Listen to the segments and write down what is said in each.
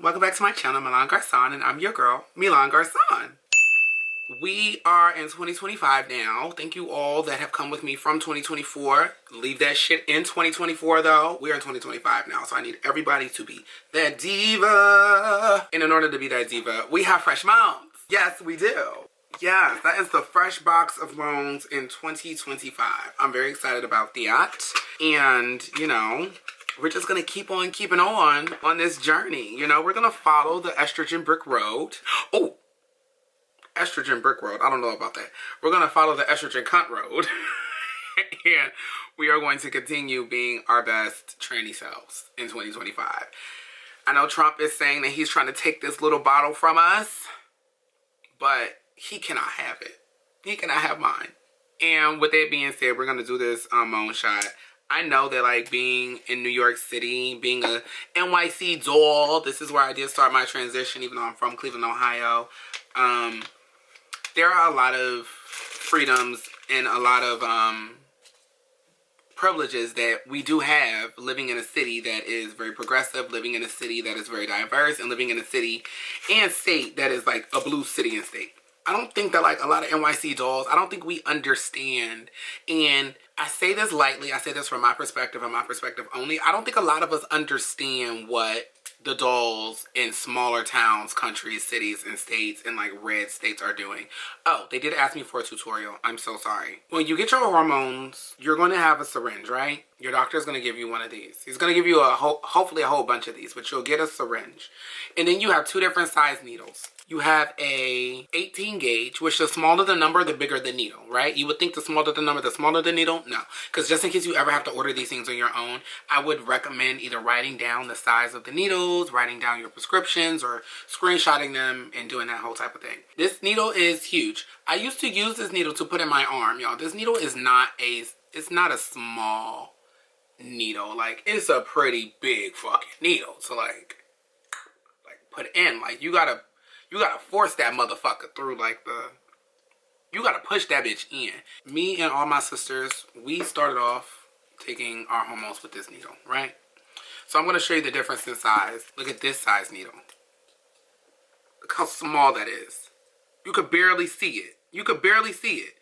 welcome back to my channel, Milan Garcon, and I'm your girl, Milan Garcon. We are in 2025 now. Thank you all that have come with me from 2024. Leave that shit in 2024 though. We're in 2025 now, so I need everybody to be that diva. And in order to be that diva, we have fresh moans. Yes, we do. Yes, that is the fresh box of moans in 2025. I'm very excited about that. And, you know, we're just going to keep on keeping on this journey. You know, we're going to follow the estrogen brick road. Oh, estrogen brick road. I don't know about that. We're going to follow the estrogen cunt road. And we are going to continue being our best tranny selves in 2025. I know Trump is saying that he's trying to take this little bottle from us, but he cannot have it. He cannot have mine. And with that being said, we're going to do this moan shot. I know that, like, being in New York City, being a NYC doll, this is where I did start my transition, even though I'm from Cleveland, Ohio. There are a lot of freedoms and a lot of privileges that we do have living in a city that is very progressive, living in a city that is very diverse, and living in a city and state that is like a blue city and state. I don't think that, like, a lot of NYC dolls, I don't think we understand. And I say this lightly, I say this from my perspective and my perspective only. I don't think a lot of us understand what the dolls in smaller towns, countries, cities, and states, and like red states are doing. Oh, they did ask me for a tutorial. I'm so sorry. When you get your hormones, you're going to have a syringe, right? Your doctor's going to give you one of these. He's going to give you hopefully a whole bunch of these, but you'll get a syringe. And then you have two different size needles. You have a 18 gauge, which the smaller the number, the bigger the needle, right? You would think the smaller the number, the smaller the needle. No, because just in case you ever have to order these things on your own, I would recommend either writing down the size of the needles, writing down your prescriptions, or screenshotting them and doing that whole type of thing. This needle is huge. I used to use this needle to put in my arm, y'all. This needle is not a small needle. Like, it's a pretty big fucking needle. So like put it in, like, you gotta force that motherfucker through, like, you gotta push that bitch in. Me and all my sisters, we started off taking our hormones with this needle, right? So I'm gonna show you the difference in size. Look at this size needle. Look how small that is. You could barely see it. You could barely see it.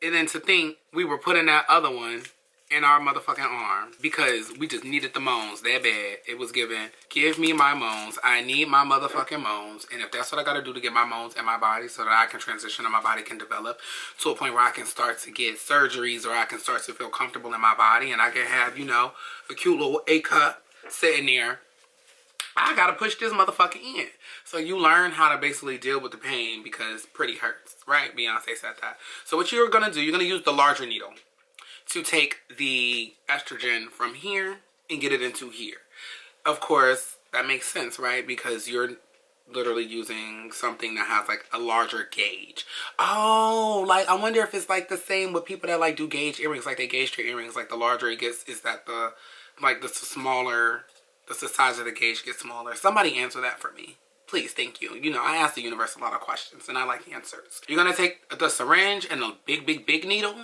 And then to think we were putting that other one in our motherfucking arm because we just needed the moans that bad. It was given, give me my moans. I need my motherfucking moans. And if that's what I gotta do to get my moans in my body so that I can transition and my body can develop to a point where I can start to get surgeries or I can start to feel comfortable in my body and I can have, you know, a cute little A-cup sitting there, I gotta push this motherfucker in. So you learn how to basically deal with the pain because pretty hurts, right? Beyonce said that. So what you're gonna do, you're gonna use the larger needle to take the estrogen from here and get it into here. Of course, that makes sense, right? Because you're literally using something that has like a larger gauge. Oh, like, I wonder if it's like the same with people that like do gauge earrings, like they gauge their earrings, like the larger it gets, is that the, like, the smaller, the size of the gauge gets smaller. Somebody answer that for me. Please, thank you. You know, I ask the universe a lot of questions and I like answers. You're gonna take the syringe and the big needle.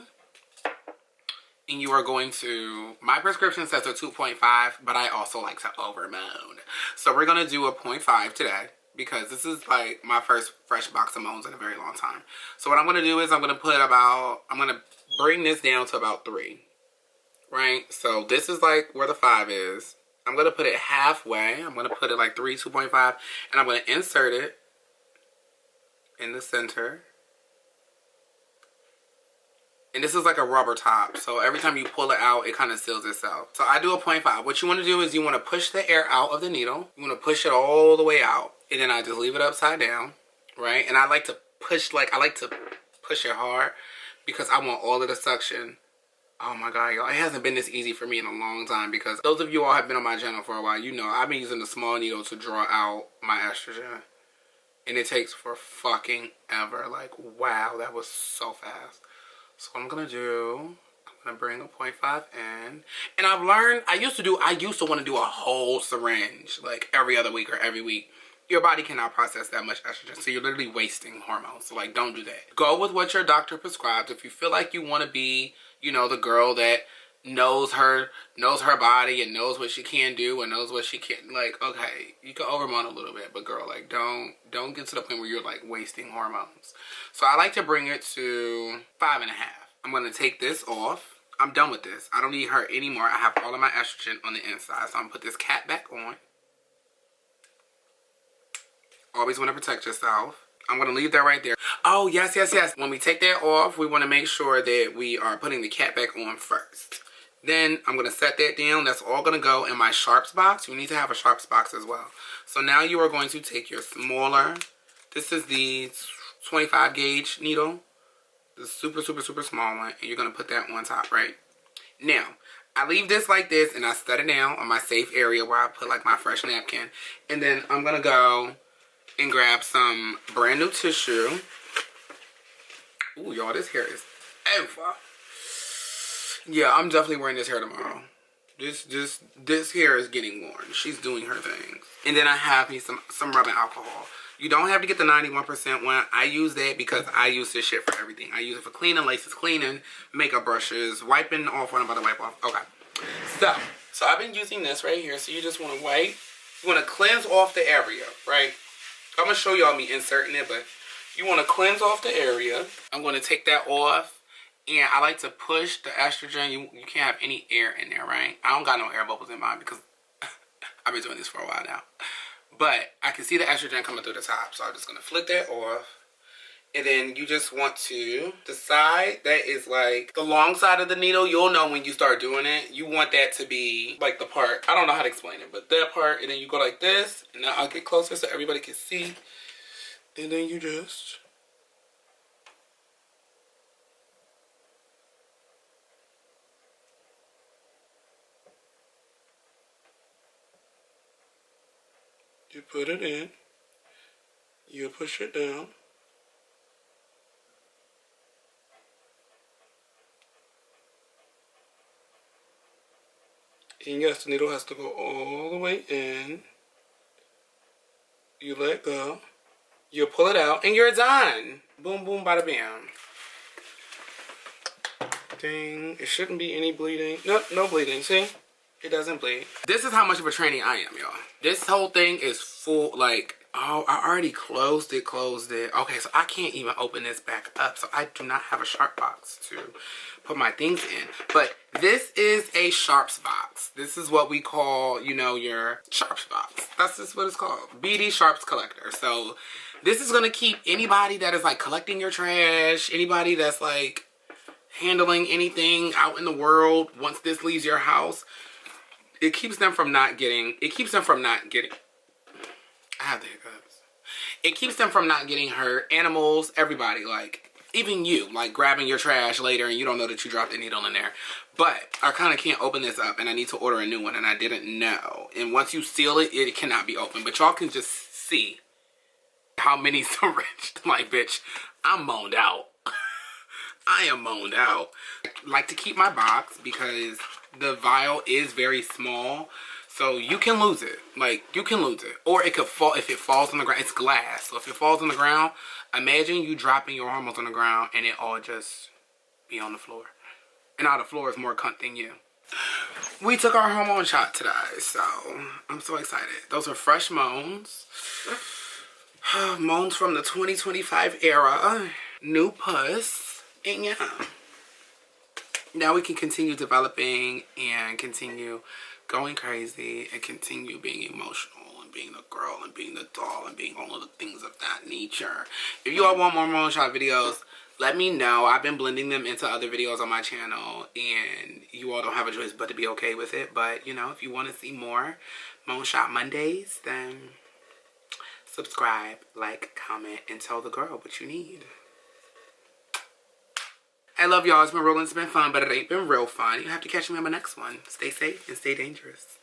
And you are going to, my prescription says a 2.5, but I also like to overmoan. So we're going to do a 0.5 today because this is like my first fresh box of moans in a very long time. So what I'm going to do is I'm going to bring this down to about 3, right? So this is like where the 5 is. I'm going to put it halfway. I'm going to put it like 3, 2.5, and I'm going to insert it in the center. And this is like a rubber top. So every time you pull it out, it kind of seals itself. So I do a 0.5. What you want to do is you want to push the air out of the needle. You want to push it all the way out. And then I just leave it upside down, right? And I like to push, it hard because I want all of the suction. Oh my God, y'all. It hasn't been this easy for me in a long time because those of you all have been on my channel for a while, you know I've been using the small needle to draw out my estrogen. And it takes for fucking ever. Like, wow, that was so fast. So what I'm going to do, I'm going to bring a 0.5 in. And I've learned, I used to want to do a whole syringe, like every other week or every week. Your body cannot process that much estrogen, so you're literally wasting hormones. So, like, don't do that. Go with what your doctor prescribes. If you feel like you want to be, you know, the girl that knows her body and knows what she can do and knows what she can't. Like, okay, you can overmoan a little bit, but girl, like, don't get to the point where you're like wasting hormones. So I like to bring it to 5.5. I'm gonna take this off. I'm done with this. I don't need her anymore. I have all of my estrogen on the inside, so I'm gonna put this cap back on. Always want to protect yourself. I'm going to leave that right there. Oh, yes, yes, yes. When we take that off, we want to make sure that we are putting the cap back on first. Then I'm going to set that down. That's all going to go in my sharps box. You need to have a sharps box as well. So now you are going to take your smaller. This is the 25 gauge needle. The super, super, super small one. And you're going to put that on top, right? Now, I leave this like this and I set it down on my safe area where I put like my fresh napkin. And then I'm going to go and grab some brand new tissue. Ooh, y'all, this hair is over. Yeah, I'm definitely wearing this hair tomorrow. This hair is getting worn. She's doing her thing. And then I have me some rubbing alcohol. You don't have to get the 91% one. I use that because I use this shit for everything. I use it for cleaning, laces cleaning, makeup brushes, wiping off when I'm about to wipe off. Okay. So I've been using this right here. So you just want to wipe. You want to cleanse off the area, right? I'm going to show y'all me inserting it, but you want to cleanse off the area. I'm going to take that off, and I like to push the estrogen. You can't have any air in there, right? I don't got no air bubbles in mine because I've been doing this for a while now. But I can see the estrogen coming through the top, so I'm just going to flick that off. And then you just want to, the side that is like the long side of the needle, you'll know when you start doing it. You want that to be like the part, I don't know how to explain it, but that part, and then you go like this, and now I'll get closer so everybody can see. And then you just, you put it in, you push it down. And yes, the needle has to go all the way in. You let go. You pull it out, and you're done. Boom, boom, bada bam. Ding. It shouldn't be any bleeding. Nope, no bleeding. See? It doesn't bleed. This is how much of a training I am, y'all. This whole thing is full, like, oh, I already closed it. Okay, so I can't even open this back up. So I do not have a sharp box to put my things in. But this is a sharps box. This is what we call, you know, your sharps box. That's just what it's called. BD Sharps Collector. So this is going to keep anybody that is like collecting your trash, anybody that's like handling anything out in the world once this leaves your house. It keeps them from not getting, I have the hiccups. It keeps them from not getting hurt. Animals, everybody, like, even you, like grabbing your trash later and you don't know that you dropped a needle in there. But I kind of can't open this up and I need to order a new one and I didn't know. And once you seal it, it cannot be opened. But y'all can just see how many syringed. Like, bitch, I'm moaned out. I am moaned out. I like to keep my box because the vial is very small. So you can lose it. Like, you can lose it. Or it could fall, if it falls on the ground, it's glass. So if it falls on the ground, imagine you dropping your hormones on the ground and it all just be on the floor. And now the floor is more cunt than you. We took our hormone shot today, so I'm so excited. Those are fresh moans. Moans from the 2025 era. New puss. And yeah. Now we can continue developing and continue going crazy and continue being emotional and being the girl and being the doll and being all of the things of that nature. If you all want more hormone shot videos, let me know. I've been blending them into other videos on my channel and you all don't have a choice but to be okay with it. But, you know, if you want to see more Hormone Shot Mondays, then subscribe, like, comment, and tell the girl what you need. I love y'all. It's been real and it's been fun, but it ain't been real fun. You have to catch me on my next one. Stay safe and stay dangerous.